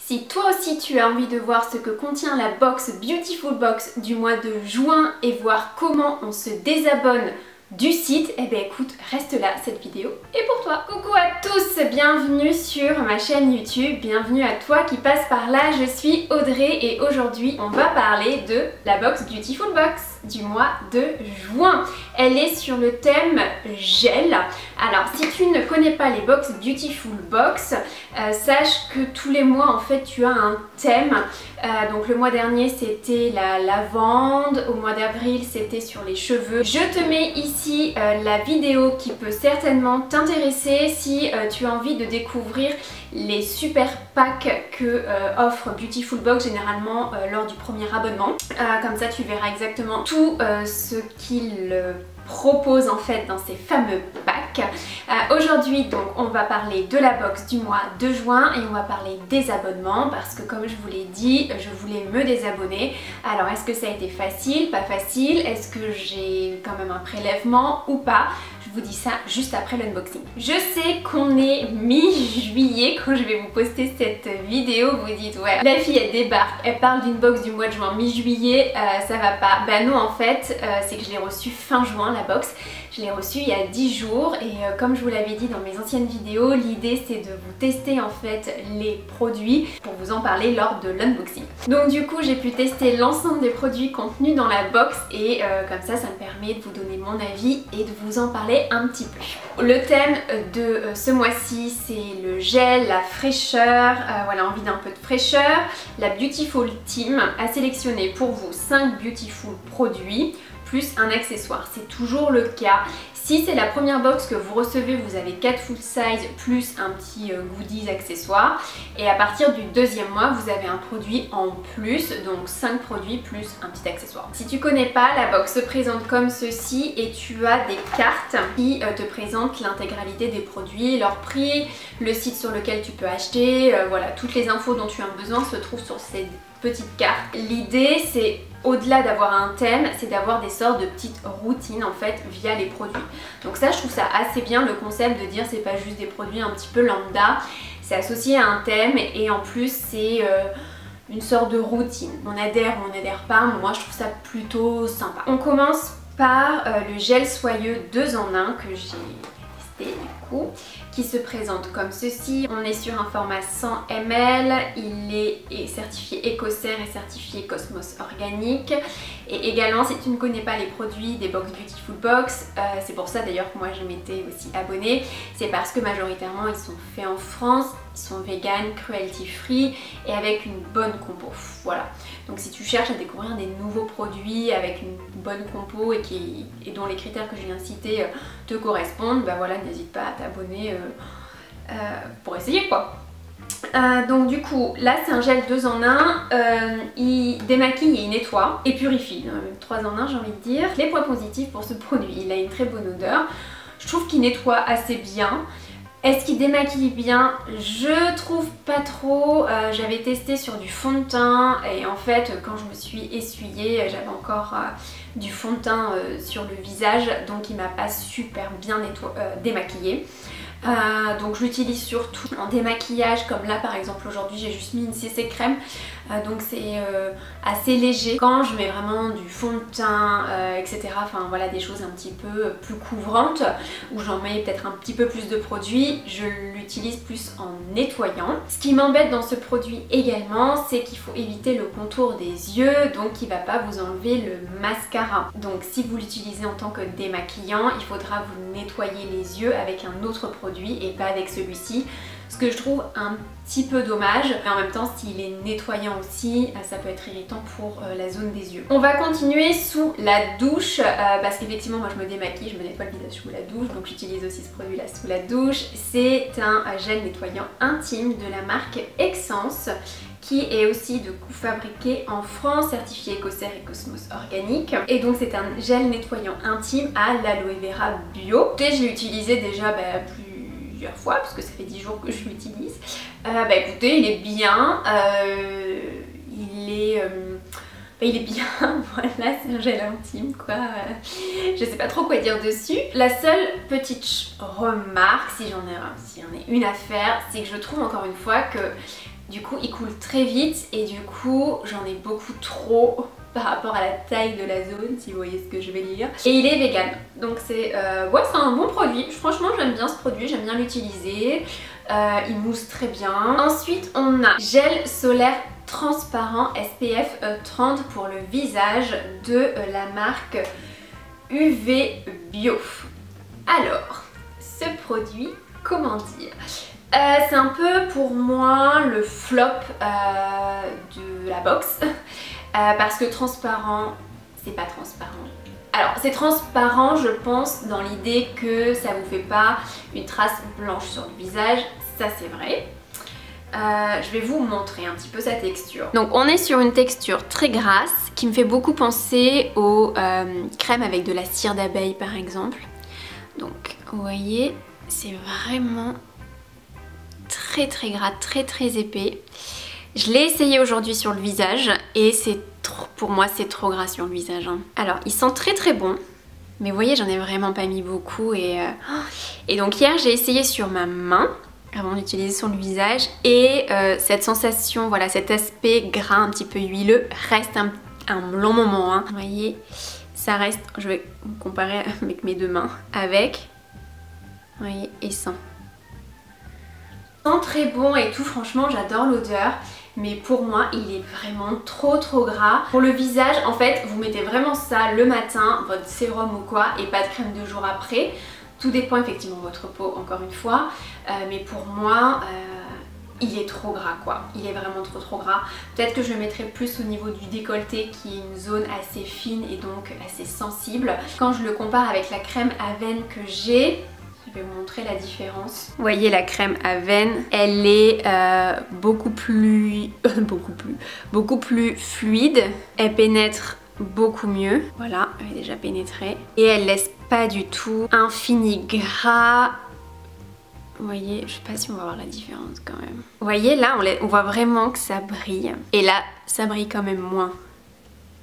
Si toi aussi tu as envie de voir ce que contient la box Beautiful Box du mois de juin et voir comment on se désabonne du site, eh bien écoute, reste là, cette vidéo est pour toi. Coucou à tous, bienvenue sur ma chaîne YouTube, bienvenue à toi qui passe par là, je suis Audrey et aujourd'hui on va parler de la box Beautiful Box du mois de juin. Elle est sur le thème gel. Alors si tu ne connais pas les box Beautiful Box, sache que tous les mois en fait tu as un thème. Donc le mois dernier c'était la lavande, au mois d'avril c'était sur les cheveux. Je te mets ici la vidéo qui peut certainement t'intéresser si tu as envie de découvrir les super packs que offre Beautiful Box généralement lors du premier abonnement. Comme ça tu verras exactement tout ce qu'il propose en fait dans ces fameux packs. Aujourd'hui donc on va parler de la box du mois de juin et on va parler des abonnements parce que comme je vous l'ai dit, je voulais me désabonner. Alors est-ce que ça a été facile, pas facile? Est-ce que j'ai quand même un prélèvement ou pas? Je vous dis ça juste après l'unboxing. Je sais qu'on est mi-juillet quand je vais vous poster cette vidéo, vous dites ouais la fille elle débarque, elle parle d'une box du mois de juin mi-juillet, ça va pas. Bah non en fait c'est que je l'ai reçue fin juin la box. Je l'ai reçue il y a 10 jours et comme je vous l'avais dit dans mes anciennes vidéos, l'idée c'est de vous tester en fait les produits pour vous en parler lors de l'unboxing. Donc du coup j'ai pu tester l'ensemble des produits contenus dans la box et comme ça me permet de vous donner mon avis et de vous en parler un petit peu. Le thème de ce mois-ci c'est le gel, la fraîcheur, voilà, envie d'un peu de fraîcheur. La Beautiful Team a sélectionné pour vous 5 Beautiful produits plus un accessoire, c'est toujours le cas. Si c'est la première box que vous recevez, vous avez 4 full size plus un petit goodies accessoire. Et à partir du deuxième mois, vous avez un produit en plus, donc 5 produits plus un petit accessoire. Si tu connais pas, la box se présente comme ceci et tu as des cartes qui te présentent l'intégralité des produits, leur prix, le site sur lequel tu peux acheter, voilà, toutes les infos dont tu as besoin se trouvent sur ces petites cartes. L'idée c'est au-delà d'avoir un thème, c'est d'avoir des sortes de petites routines en fait via les produits. Donc ça je trouve ça assez bien le concept de dire c'est pas juste des produits un petit peu lambda, c'est associé à un thème et en plus c'est une sorte de routine. On adhère ou on n'adhère pas, moi je trouve ça plutôt sympa. On commence par le gel soyeux 2 en 1 que j'ai testé du coup, qui se présente comme ceci. On est sur un format 100 ml, il est certifié Écocère et certifié Cosmos organique. Et également si tu ne connais pas les produits des box Beautiful Box, c'est pour ça d'ailleurs que moi je m'étais aussi abonnée, c'est parce que majoritairement ils sont faits en France, ils sont vegan, cruelty free et avec une bonne compo, voilà. Donc si tu cherches à découvrir des nouveaux produits avec une bonne compo et dont les critères que je viens de citer te correspondent, bah voilà, n'hésite pas à t'abonner pour essayer quoi. Donc du coup là c'est un gel 2 en 1, il démaquille et il nettoie et purifie, 3 en 1 j'ai envie de dire. Les points positifs pour ce produit, il a une très bonne odeur, je trouve qu'il nettoie assez bien. Est-ce qu'il démaquille bien? Je trouve pas trop. J'avais testé sur du fond de teint et en fait quand je me suis essuyée j'avais encore du fond de teint sur le visage, donc il m'a pas super bien démaquillé. Donc je l'utilise surtout en démaquillage, comme là par exemple aujourd'hui j'ai juste mis une CC crème, donc c'est assez léger. Quand je mets vraiment du fond de teint etc, enfin voilà des choses un petit peu plus couvrantes où j'en mets peut-être un petit peu plus de produit, je l'utilise plus en nettoyant. Ce qui m'embête dans ce produit également c'est qu'il faut éviter le contour des yeux, donc il va pas vous enlever le mascara. Donc si vous l'utilisez en tant que démaquillant, il faudra vous nettoyer les yeux avec un autre produit et pas avec celui-ci, ce que je trouve un petit peu dommage, mais en même temps s'il est nettoyant aussi ça peut être irritant pour la zone des yeux. On va continuer sous la douche parce qu'effectivement moi je me démaquille, je me nettoie le visage sous la douche, donc j'utilise aussi ce produit là sous la douche. C'est un gel nettoyant intime de la marque Essence qui est aussi de coup fabriqué en France, certifié Écocère et Cosmos organique. Et donc c'est un gel nettoyant intime à l'aloe vera bio. Et je l'ai utilisé déjà plusieurs fois parce que ça fait 10 jours que je l'utilise. Écoutez, il est bien, il est bien, voilà, c'est un gel intime quoi, je sais pas trop quoi dire dessus. La seule petite remarque, si j'en ai une à faire, c'est que je trouve encore une fois que Du coup il coule très vite et du coup j'en ai beaucoup trop par rapport à la taille de la zone, si vous voyez ce que je vais dire. Et il est vegan, donc c'est ouais, c'est un bon produit. Franchement j'aime bien ce produit, j'aime bien l'utiliser. Il mousse très bien. Ensuite on a gel solaire transparent SPF 30 pour le visage de la marque UV Bio. Alors ce produit, comment dire, c'est un peu pour moi le flop de la box. Parce que transparent, c'est pas transparent. Alors c'est transparent je pense dans l'idée que ça vous fait pas une trace blanche sur le visage, ça c'est vrai. Je vais vous montrer un petit peu sa texture. Donc on est sur une texture très grasse qui me fait beaucoup penser aux crèmes avec de la cire d'abeille par exemple. Donc vous voyez, c'est vraiment très gras, très épais. Je l'ai essayé aujourd'hui sur le visage et c'est pour moi c'est trop gras sur le visage. Hein. Alors il sent très bon, mais vous voyez j'en ai vraiment pas mis beaucoup et donc hier j'ai essayé sur ma main avant d'utiliser sur le visage et cette sensation, voilà cet aspect gras un petit peu huileux reste un long moment. Hein. Vous voyez ça reste, je vais comparer avec mes deux mains, avec, vous voyez, et sans. Sent très bon et tout, franchement j'adore l'odeur. Mais pour moi il est vraiment trop gras. Pour le visage en fait vous mettez vraiment ça le matin, votre sérum ou quoi, et pas de crème 2 jours après. Tout dépend effectivement de votre peau encore une fois, mais pour moi il est trop gras quoi, il est vraiment trop gras. Peut-être que je le mettrai plus au niveau du décolleté qui est une zone assez fine et donc assez sensible. Quand je le compare avec la crème Avène que j'ai, je vais vous montrer la différence. Vous voyez la crème Avène, elle est beaucoup plus fluide, elle pénètre beaucoup mieux, voilà, elle est déjà pénétrée et elle laisse pas du tout un fini gras. Vous voyez, je sais pas si on va voir la différence quand même. Vous voyez là on voit vraiment que ça brille et là ça brille quand même moins.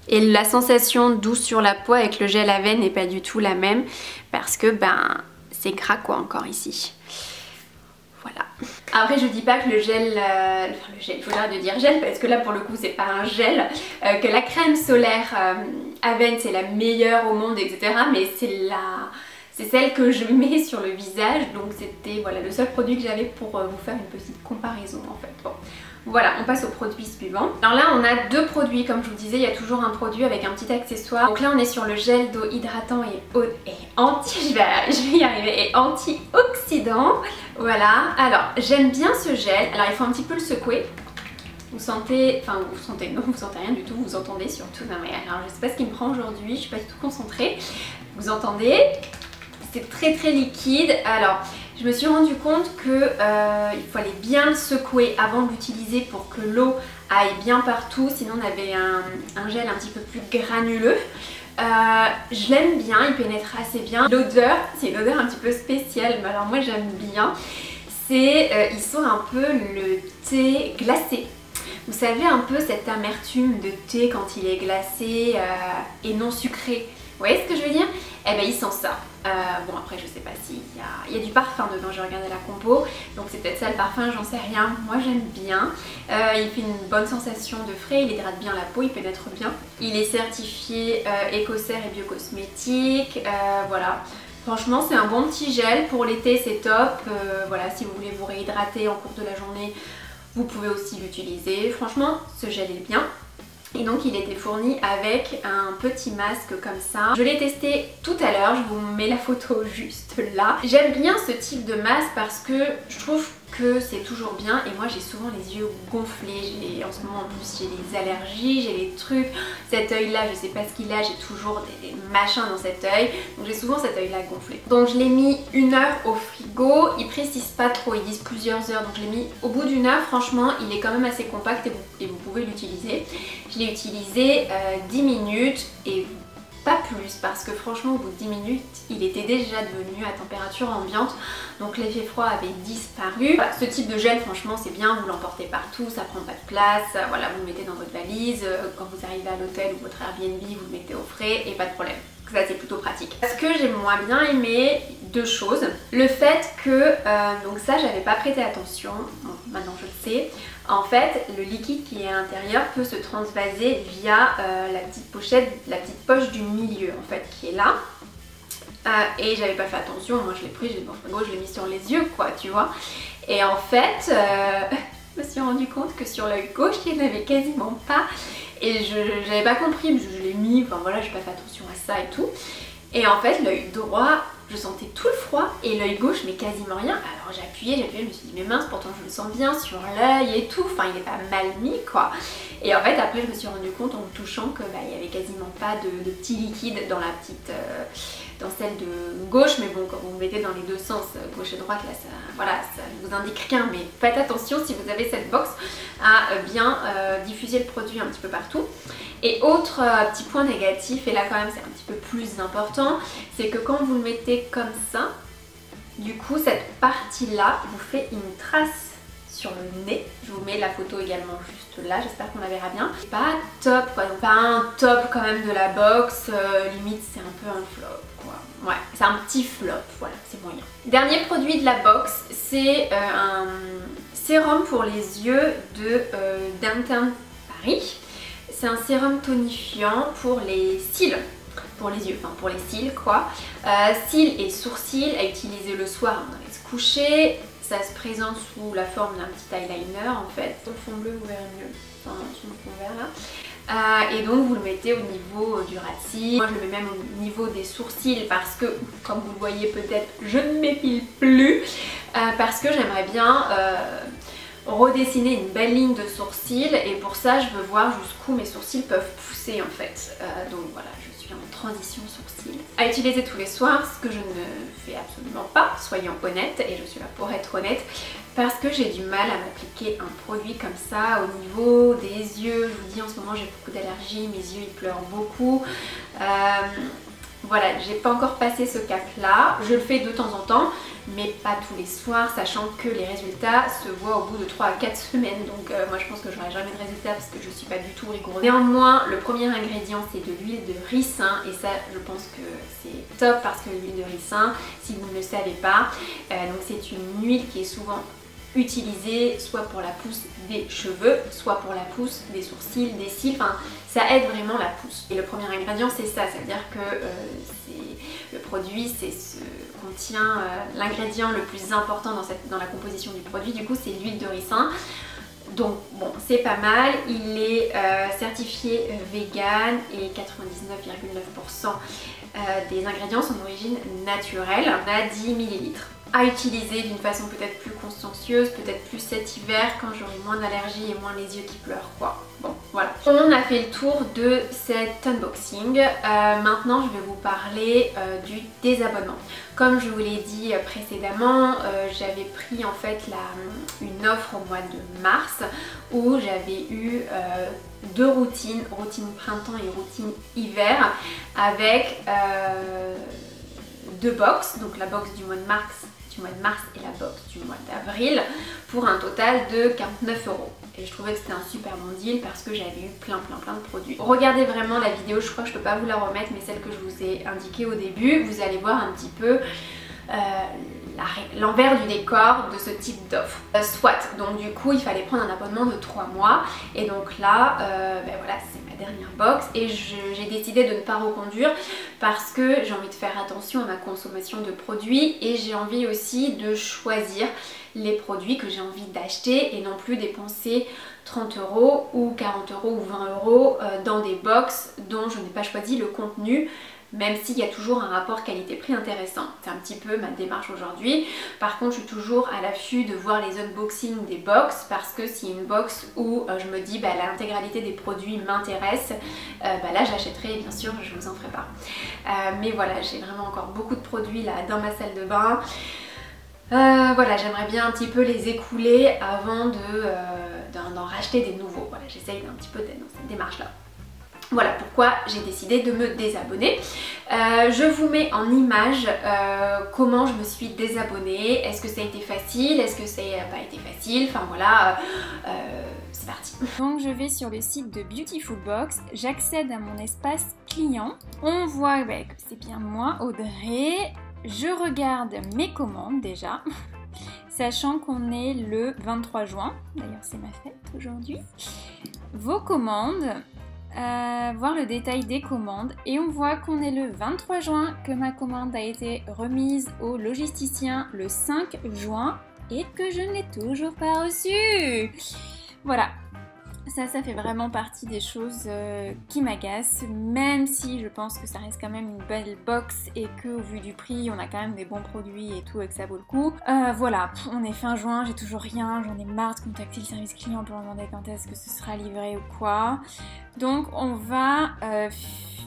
Et la sensation douce sur la peau avec le gel Avène n'est pas du tout la même parce que ben c'est gras quoi encore ici. Voilà. Après je dis pas que le gel, il faudra de dire gel parce que là pour le coup c'est pas un gel, que la crème solaire Avène c'est la meilleure au monde etc. Mais c'est celle que je mets sur le visage, donc c'était voilà, le seul produit que j'avais pour vous faire une petite comparaison en fait. Bon. Voilà, on passe au produit suivant. Alors là on a deux produits, comme je vous disais, il y a toujours un produit avec un petit accessoire. Donc là on est sur le gel d'eau hydratant et je vais y arriver, et antioxydant. Voilà, alors j'aime bien ce gel. Alors il faut un petit peu le secouer. Vous sentez, enfin vous sentez, non vous sentez rien du tout, vous entendez surtout. Non mais alors je sais pas ce qui me prend aujourd'hui, je suis pas du tout concentrée. Vous entendez? C'est très liquide. Alors je me suis rendu compte que il fallait bien le secouer avant de l'utiliser pour que l'eau aille bien partout, sinon on avait un gel un petit peu plus granuleux. Je l'aime bien, il pénètre assez bien. L'odeur, c'est une odeur un petit peu spéciale, mais alors moi j'aime bien. C'est, il sent un peu le thé glacé. Vous savez un peu cette amertume de thé quand il est glacé et non sucré. Vous voyez ce que je veux dire? Eh ben il sent ça. Bon après je sais pas s'il y a du parfum dedans, j'ai regardé la compo, donc c'est peut-être ça le parfum, j'en sais rien. Moi j'aime bien. Il fait une bonne sensation de frais, il hydrate bien la peau, il pénètre bien. Il est certifié Écocert et biocosmétique, voilà. Franchement c'est un bon petit gel, pour l'été c'est top. Voilà, si vous voulez vous réhydrater en cours de la journée, vous pouvez aussi l'utiliser. Franchement ce gel est bien. Et donc il était fourni avec un petit masque comme ça. Je l'ai testé tout à l'heure, je vous mets la photo juste là. J'aime bien ce type de masque parce que je trouve que c'est toujours bien, et moi j'ai souvent les yeux gonflés, en ce moment en plus j'ai des allergies, j'ai des trucs, cet œil là je sais pas ce qu'il a, j'ai toujours des machins dans cet œil, donc j'ai souvent cet œil là gonflé. Donc je l'ai mis 1 heure au frigo, ils précisent pas trop, ils disent plusieurs heures, donc je l'ai mis au bout d'1 heure. Franchement il est quand même assez compact et vous pouvez l'utiliser. Je l'ai utilisé 10 minutes et pas plus, parce que franchement au bout de 10 minutes il était déjà devenu à température ambiante, donc l'effet froid avait disparu. Voilà, ce type de gel franchement c'est bien, vous l'emportez partout, ça prend pas de place, voilà, vous le mettez dans votre valise, quand vous arrivez à l'hôtel ou votre Airbnb vous le mettez au frais et pas de problème. Ça c'est plutôt pratique. Ce que j'ai moins bien aimé deux choses. Le fait que, donc ça j'avais pas prêté attention, bon, maintenant je le sais, en fait le liquide qui est à l'intérieur peut se transvaser via la petite pochette, la petite poche du milieu en fait qui est là. Et j'avais pas fait attention, moi je l'ai pris, je l'ai mis sur les yeux quoi, tu vois. Et en fait, je me suis rendu compte que sur l'œil gauche il n'y en avait quasiment pas. Et j'avais pas compris, mais je l'ai mis, enfin voilà, j'ai pas fait attention à ça et tout. Et en fait, l'œil droit, je sentais tout le froid et l'œil gauche, mais quasiment rien. Alors j'ai appuyé, je me suis dit, mais mince, pourtant je le sens bien sur l'œil et tout. Enfin, il est pas mal mis quoi. Et en fait, après, je me suis rendu compte en me touchant que bah, il y avait quasiment pas de petit liquide dans la petite. Dans celle de gauche, mais bon, quand vous mettez dans les deux sens, gauche et droite, là, ça, voilà, ça ne vous indique rien, mais faites attention si vous avez cette box à bien diffuser le produit un petit peu partout. Et autre petit point négatif, et là quand même c'est un petit peu plus important, c'est que quand vous le mettez comme ça, du coup cette partie-là vous fait une trace sur le nez. Je vous mets la photo également juste là, j'espère qu'on la verra bien. C'est pas top quoi, donc pas un top quand même de la box, limite c'est un peu un flop quoi. Ouais, c'est un petit flop, voilà, c'est moyen. Dernier produit de la box, c'est un sérum pour les yeux de Downtown Paris. C'est un sérum tonifiant pour les cils. Pour les yeux, enfin pour les cils quoi. Cils et sourcils à utiliser le soir avant d'aller se coucher. Ça se présente sous la forme d'un petit eyeliner en fait. Au fond bleu vous verrez mieux, enfin sur le fond vert là. Et donc vous le mettez au niveau du ras de cils. Moi je le mets même au niveau des sourcils parce que, comme vous le voyez peut-être, je ne m'épile plus. Parce que j'aimerais bien redessiner une belle ligne de sourcils et pour ça je veux voir jusqu'où mes sourcils peuvent pousser en fait. Donc voilà, je suis en transition sourcils. À utiliser tous les soirs, ce que je ne fais absolument pas, soyons honnêtes, et je suis là pour être honnête, parce que j'ai du mal à m'appliquer un produit comme ça au niveau des yeux. Je vous dis en ce moment j'ai beaucoup d'allergies, mes yeux ils pleurent beaucoup. Voilà, j'ai pas encore passé ce cap là, je le fais de temps en temps, mais pas tous les soirs, sachant que les résultats se voient au bout de 3 à 4 semaines, donc moi je pense que j'aurai jamais de résultats parce que je suis pas du tout rigoureuse. Néanmoins, le premier ingrédient c'est de l'huile de ricin, et ça je pense que c'est top parce que l'huile de ricin, si vous ne le savez pas, donc c'est une huile qui est souvent utilisée soit pour la pousse des cheveux, soit pour la pousse des sourcils, des cils, enfin ça aide vraiment la pousse. Et le premier ingrédient c'est ça, ça veut dire que le produit contient l'ingrédient le plus important dans la composition du produit, du coup c'est l'huile de ricin. Donc bon, c'est pas mal, il est certifié vegan et 99,9% des ingrédients sont d'origine naturelle. On a 10 ml. À utiliser d'une façon peut-être plus consciencieuse, peut-être plus cet hiver quand j'aurai moins d'allergies et moins les yeux qui pleurent quoi. Bon voilà. On a fait le tour de cet unboxing. Maintenant je vais vous parler du désabonnement. Comme je vous l'ai dit précédemment, j'avais pris en fait une offre au mois de mars où j'avais eu deux routines, routine printemps et routine hiver, avec deux box, donc la box du mois de mars et la box du mois d'avril, pour un total de 49 €. Et je trouvais que c'était un super bon deal parce que j'avais eu plein de produits. Regardez vraiment la vidéo, je crois que je peux pas vous la remettre, mais celle que je vous ai indiquée au début, vous allez voir un petit peu l'envers du décor de ce type d'offre. Soit, donc du coup il fallait prendre un abonnement de 3 mois et donc là, ben voilà, c'est ma dernière box et j'ai décidé de ne pas reconduire parce que j'ai envie de faire attention à ma consommation de produits et j'ai envie aussi de choisir les produits que j'ai envie d'acheter et non plus dépenser 30 € ou 40 € ou 20 € dans des box dont je n'ai pas choisi le contenu, même s'il y a toujours un rapport qualité-prix intéressant. C'est un petit peu ma démarche aujourd'hui. Par contre, je suis toujours à l'affût de voir les unboxings des box parce que si une box où je me dis bah, l'intégralité des produits m'intéresse, bah, là j'achèterai et bien sûr je vous en ferai pas. Mais voilà, j'ai vraiment encore beaucoup de produits là dans ma salle de bain. Voilà, j'aimerais bien un petit peu les écouler avant d'en racheter des nouveaux. Voilà, j'essaye un petit peu d'être dans cette démarche là. Voilà pourquoi j'ai décidé de me désabonner. Je vous mets en image comment je me suis désabonnée. Est-ce que ça a été facile? Est-ce que ça n'a pas été facile? Enfin voilà, c'est parti. Donc je vais sur le site de Beautiful Box, j'accède à mon espace client. On voit que c'est bien moi, Audrey. je regarde mes commandes déjà, sachant qu'on est le 23 juin, d'ailleurs c'est ma fête aujourd'hui. Vos commandes, voir le détail des commandes, et on voit qu'on est le 23 juin, que ma commande a été remise au logisticien le 5 juin et que je ne l'ai toujours pas reçue. Voilà. Ça fait vraiment partie des choses qui m'agacent, même si je pense que ça reste quand même une belle box et qu'au vu du prix, on a quand même des bons produits et tout et que ça vaut le coup. Voilà, on est fin juin, j'ai toujours rien, j'en ai marre de contacter le service client pour demander quand est-ce que ce sera livré ou quoi. Donc on va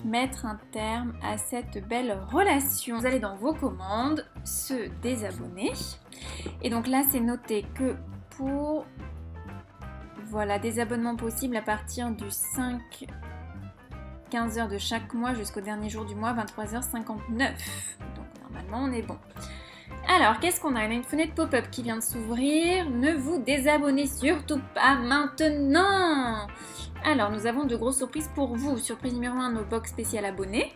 mettre un terme à cette belle relation. Vous allez dans vos commandes, se désabonner. Et donc là, c'est noté que pour... Voilà, des abonnements possibles à partir du 15h de chaque mois jusqu'au dernier jour du mois, 23h59. Donc normalement, on est bon. Alors, qu'est-ce qu'on a? On a une fenêtre pop-up qui vient de s'ouvrir. Ne vous désabonnez surtout pas maintenant. Alors, nous avons de grosses surprises pour vous. Surprise numéro 1, nos box spéciales abonnés.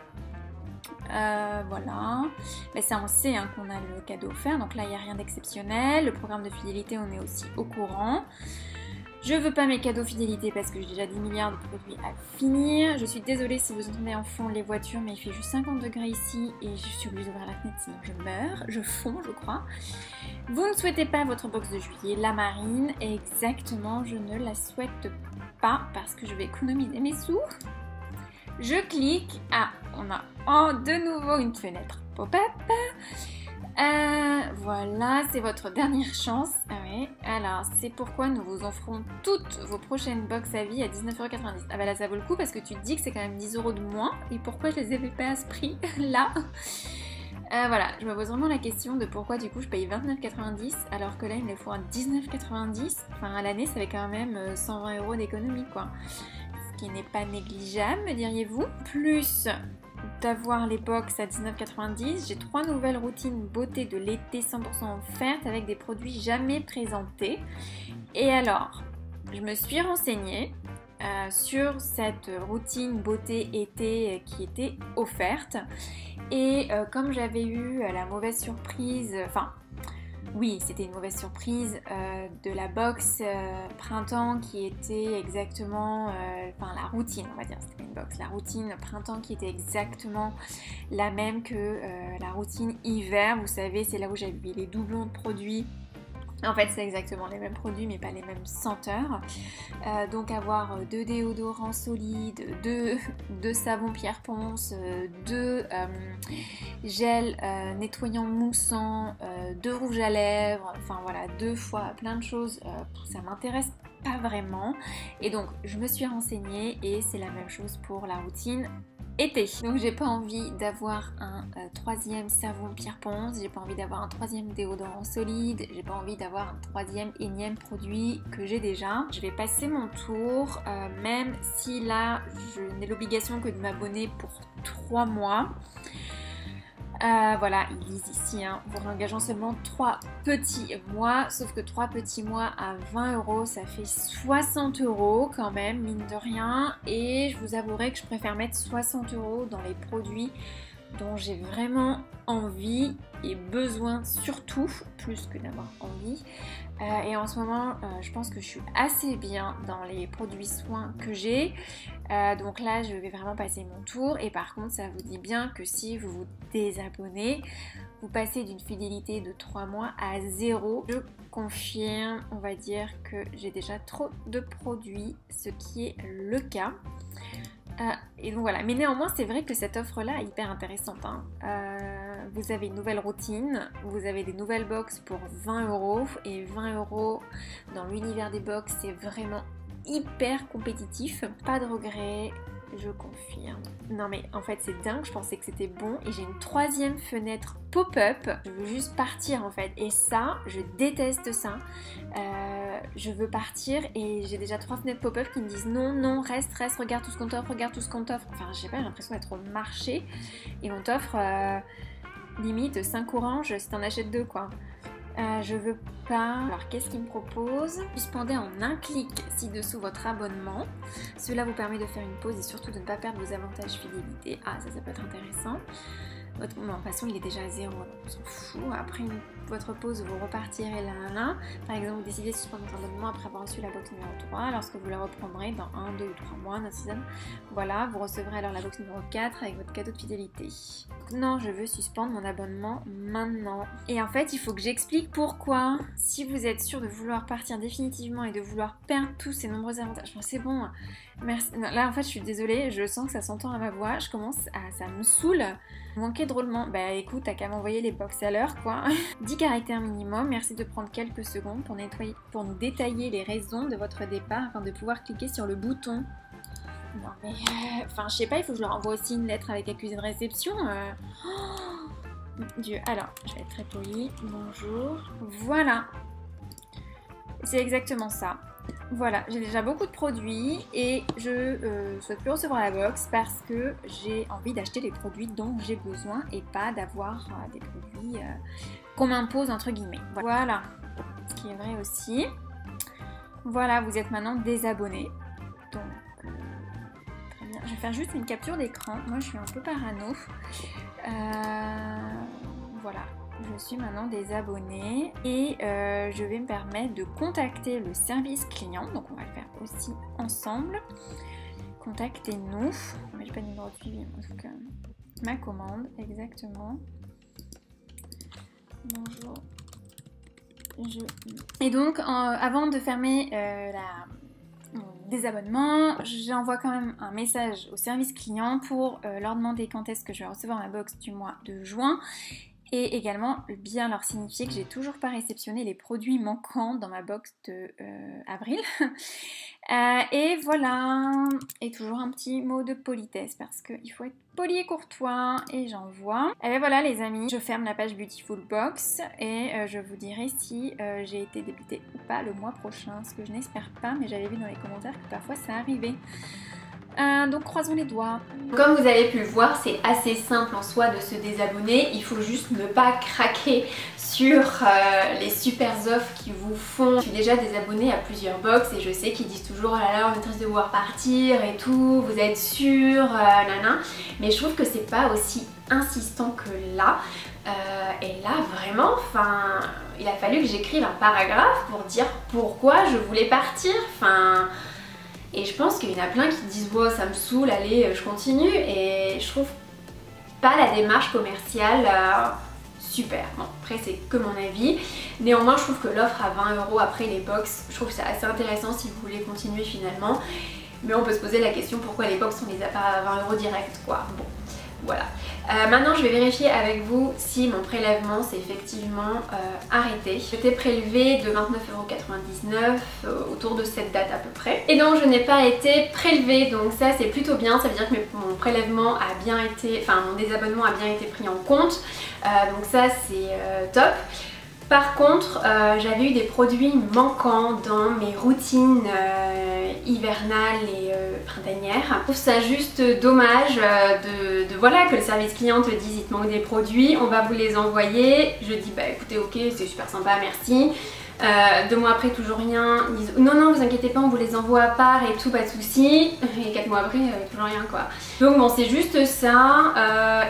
Voilà, mais ça on sait hein, qu'on a le cadeau offert, donc là il n'y a rien d'exceptionnel. Le programme de fidélité, on est aussi au courant. Je veux pas mes cadeaux fidélité parce que j'ai déjà 10 milliards de produits à finir. Je suis désolée si vous entendez en fond les voitures, mais il fait juste 50 degrés ici et je suis obligée d'ouvrir la fenêtre sinon je meurs. Je fonds, je crois. Vous ne souhaitez pas votre box de juillet, la marine. Exactement, je ne la souhaite pas parce que je vais économiser mes sous. Je clique. Ah, on a de nouveau une fenêtre pop-up. Voilà, c'est votre dernière chance. Ah ouais. Alors, c'est pourquoi nous vous offrons toutes vos prochaines box à vie à 19,90€. Ah bah là, ça vaut le coup parce que tu te dis que c'est quand même 10 € de moins. Et pourquoi je les avais pas à ce prix là? Voilà, je me pose vraiment la question de pourquoi du coup je paye 29,90€ alors que là ils me les font à 19,90€. Enfin, à l'année, ça fait quand même 120 € d'économie quoi. Ce qui n'est pas négligeable, me diriez-vous. Plus d'avoir les box à 19,90€, j'ai 3 nouvelles routines beauté de l'été 100% offertes avec des produits jamais présentés. Et alors, je me suis renseignée sur cette routine beauté été qui était offerte. Et comme j'avais eu la mauvaise surprise, enfin... Oui, c'était une mauvaise surprise de la box printemps qui était exactement, enfin la routine on va dire, c'était une box, la routine printemps qui était exactement la même que la routine hiver, vous savez c'est là où j'avais les doublons de produits. En fait, c'est exactement les mêmes produits, mais pas les mêmes senteurs. Donc, avoir 2 déodorants solides, 2 savons Pierre Ponce, 2 gels nettoyants moussants, 2 rouges à lèvres, enfin voilà, 2 fois plein de choses, ça m'intéresse pas vraiment. Et donc, je me suis renseignée et c'est la même chose pour la routine été. Donc j'ai pas envie d'avoir un troisième savon Pierre Ponce, j'ai pas envie d'avoir un troisième déodorant solide, j'ai pas envie d'avoir un troisième énième produit que j'ai déjà. Je vais passer mon tour, même si là je n'ai l'obligation que de m'abonner pour 3 mois. Voilà, ils disent ici, hein, pour engageant seulement 3 petits mois, sauf que 3 petits mois à 20 €, ça fait 60 € quand même, mine de rien, et je vous avouerai que je préfère mettre 60 € dans les produits dont j'ai vraiment envie et besoin, surtout, plus que d'avoir envie. Et en ce moment, je pense que je suis assez bien dans les produits soins que j'ai. Donc là, je vais vraiment passer mon tour. Et par contre, ça vous dit bien que si vous vous désabonnez, vous passez d'une fidélité de 3 mois à 0. Je confirme, on va dire que j'ai déjà trop de produits, ce qui est le cas. Et donc voilà, mais néanmoins c'est vrai que cette offre là est hyper intéressante, hein. Vous avez une nouvelle routine, vous avez des nouvelles box pour 20 € et 20 € dans l'univers des box c'est vraiment hyper compétitif, pas de regret, je confirme. Non mais en fait c'est dingue, je pensais que c'était bon et j'ai une troisième fenêtre pop-up, je veux juste partir en fait et ça, je déteste ça. Je veux partir et j'ai déjà 3 fenêtres pop-up qui me disent non, non, reste, regarde tout ce qu'on t'offre, regarde tout ce qu'on t'offre. Enfin, je sais pas, j'ai l'impression d'être au marché et on t'offre limite 5 oranges si t'en achètes 2 quoi. Je veux pas. Alors qu'est-ce qu'il me propose? Suspendez en un clic ci-dessous votre abonnement. Cela vous permet de faire une pause et surtout de ne pas perdre vos avantages fidélité. Ah, ça peut être intéressant. Bon, de toute façon, il est déjà à 0, donc on s'en fout. Après votre pause, vous repartirez là. Par exemple, vous décidez de suspendre votre abonnement après avoir reçu la box numéro 3. Lorsque vous la reprendrez dans 1, 2 ou 3 mois, notre season, voilà, vous recevrez alors la box numéro 4 avec votre cadeau de fidélité. Donc, non, je veux suspendre mon abonnement maintenant. Et en fait, il faut que j'explique pourquoi. Si vous êtes sûr de vouloir partir définitivement et de vouloir perdre tous ces nombreux avantages, bon, c'est bon. Merci. Non, là, en fait, je suis désolée, je sens que ça s'entend à ma voix. Ça me saoule. Manquer drôlement. Bah écoute, t'as qu'à m'envoyer les box à l'heure, quoi. 10 caractères minimum. Merci de prendre quelques secondes pour nous détailler les raisons de votre départ afin de pouvoir cliquer sur le bouton. Non mais... Enfin, je sais pas, il faut que je leur envoie aussi une lettre avec accusé de réception. Oh, mon Dieu. Alors, je vais être très polie. Bonjour. Voilà. C'est exactement ça. Voilà, j'ai déjà beaucoup de produits et je souhaite plus recevoir la box parce que j'ai envie d'acheter les produits dont j'ai besoin et pas d'avoir des produits qu'on m'impose entre guillemets. Voilà, ce qui est vrai aussi. Voilà, vous êtes maintenant désabonné. Donc, très bien. Je vais faire juste une capture d'écran. Moi, je suis un peu parano. Voilà. Je suis maintenant désabonnée et je vais me permettre de contacter le service client. Donc on va le faire aussi ensemble. Contactez-nous. Mais j'ai pas de numéro de suivi, en tout cas. Ma commande, exactement. Bonjour. Et donc avant de fermer mon désabonnement, j'envoie quand même un message au service client pour leur demander quand est-ce que je vais recevoir ma box du mois de juin. Et également bien leur signifier que j'ai toujours pas réceptionné les produits manquants dans ma box de avril. Et voilà. Et toujours un petit mot de politesse parce qu'il faut être poli et courtois. Et j'envoie. Et bien voilà les amis, je ferme la page Beautiful Box et je vous dirai si j'ai été débitée ou pas le mois prochain. Ce que je n'espère pas, mais j'avais vu dans les commentaires que parfois ça arrivait. Donc croisons les doigts. Comme vous avez pu le voir, c'est assez simple en soi de se désabonner. Il faut juste ne pas craquer sur les super offres qu'ils vous font. Je suis déjà désabonnée à plusieurs box et je sais qu'ils disent toujours oh là là, on est triste de voir partir et tout, vous êtes sûr, nana. Mais je trouve que c'est pas aussi insistant que là. Et là vraiment, enfin, il a fallu que j'écrive un paragraphe pour dire pourquoi je voulais partir. Enfin... Et je pense qu'il y en a plein qui disent oh, ça me saoule, allez, je continue. Et je trouve pas la démarche commerciale super. Bon, après c'est que mon avis. Néanmoins, je trouve que l'offre à 20 € après les box, je trouve que c'est assez intéressant si vous voulez continuer finalement. Mais on peut se poser la question pourquoi les box on les a pas à 20 € direct, quoi. Bon, voilà. Maintenant je vais vérifier avec vous si mon prélèvement s'est effectivement arrêté. J'étais prélevée de 29,99 € autour de cette date à peu près. Et donc je n'ai pas été prélevée, donc ça c'est plutôt bien, ça veut dire que mon prélèvement a bien été, enfin mon désabonnement a bien été pris en compte. Donc ça c'est top. Par contre, j'avais eu des produits manquants dans mes routines hivernales et printanières. Je trouve ça juste dommage voilà, que le service client te dise il te manque des produits, on va vous les envoyer. Je dis bah écoutez ok, c'est super sympa, merci. 2 mois après toujours rien, ils disent non non vous inquiétez pas on vous les envoie à part et tout, pas de soucis. Et 4 mois après toujours rien quoi. Donc bon c'est juste ça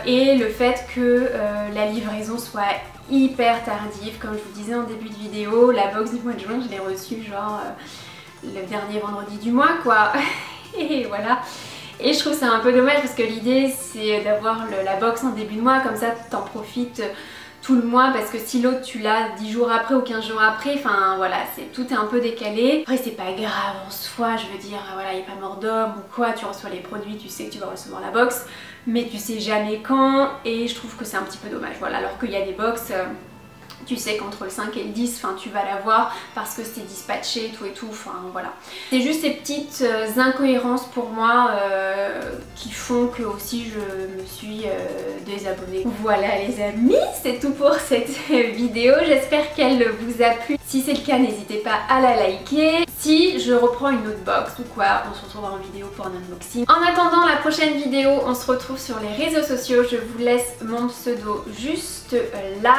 et le fait que la livraison soit hyper tardive, comme je vous disais en début de vidéo, la box du mois de juin je l'ai reçue genre le dernier vendredi du mois quoi. Et voilà. Et je trouve ça un peu dommage parce que l'idée c'est d'avoir la box en début de mois, comme ça t'en profites tout le mois, parce que si l'autre tu l'as 10 jours après ou 15 jours après, enfin voilà, tout est un peu décalé. Après c'est pas grave en soi, je veux dire, voilà, il n'y a pas mort d'homme ou quoi, tu reçois les produits, tu sais que tu vas recevoir la box, mais tu sais jamais quand, et je trouve que c'est un petit peu dommage, voilà, alors qu'il y a des box... tu sais qu'entre le 5 et le 10, enfin, tu vas l'avoir parce que c'est dispatché, tout et tout, enfin voilà. C'est juste ces petites incohérences pour moi qui font que aussi je me suis désabonnée. Voilà les amis, c'est tout pour cette vidéo, j'espère qu'elle vous a plu. Si c'est le cas, n'hésitez pas à la liker. Si je reprends une autre box ou quoi, on se retrouvera en vidéo pour un unboxing. En attendant la prochaine vidéo, on se retrouve sur les réseaux sociaux. Je vous laisse mon pseudo juste juste là,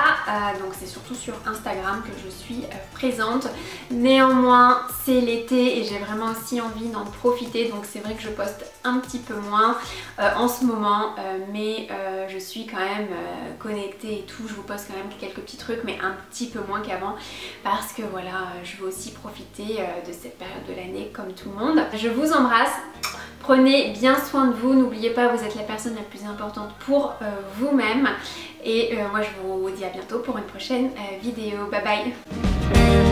donc c'est surtout sur Instagram que je suis présente. Néanmoins c'est l'été et j'ai vraiment aussi envie d'en profiter, donc c'est vrai que je poste un petit peu moins en ce moment, mais je suis quand même connectée et tout, je vous poste quand même quelques petits trucs, mais un petit peu moins qu'avant parce que voilà, je veux aussi profiter de cette période de l'année comme tout le monde. Je vous embrasse. Prenez bien soin de vous, n'oubliez pas, vous êtes la personne la plus importante pour vous-même. Et moi je vous dis à bientôt pour une prochaine vidéo. Bye bye.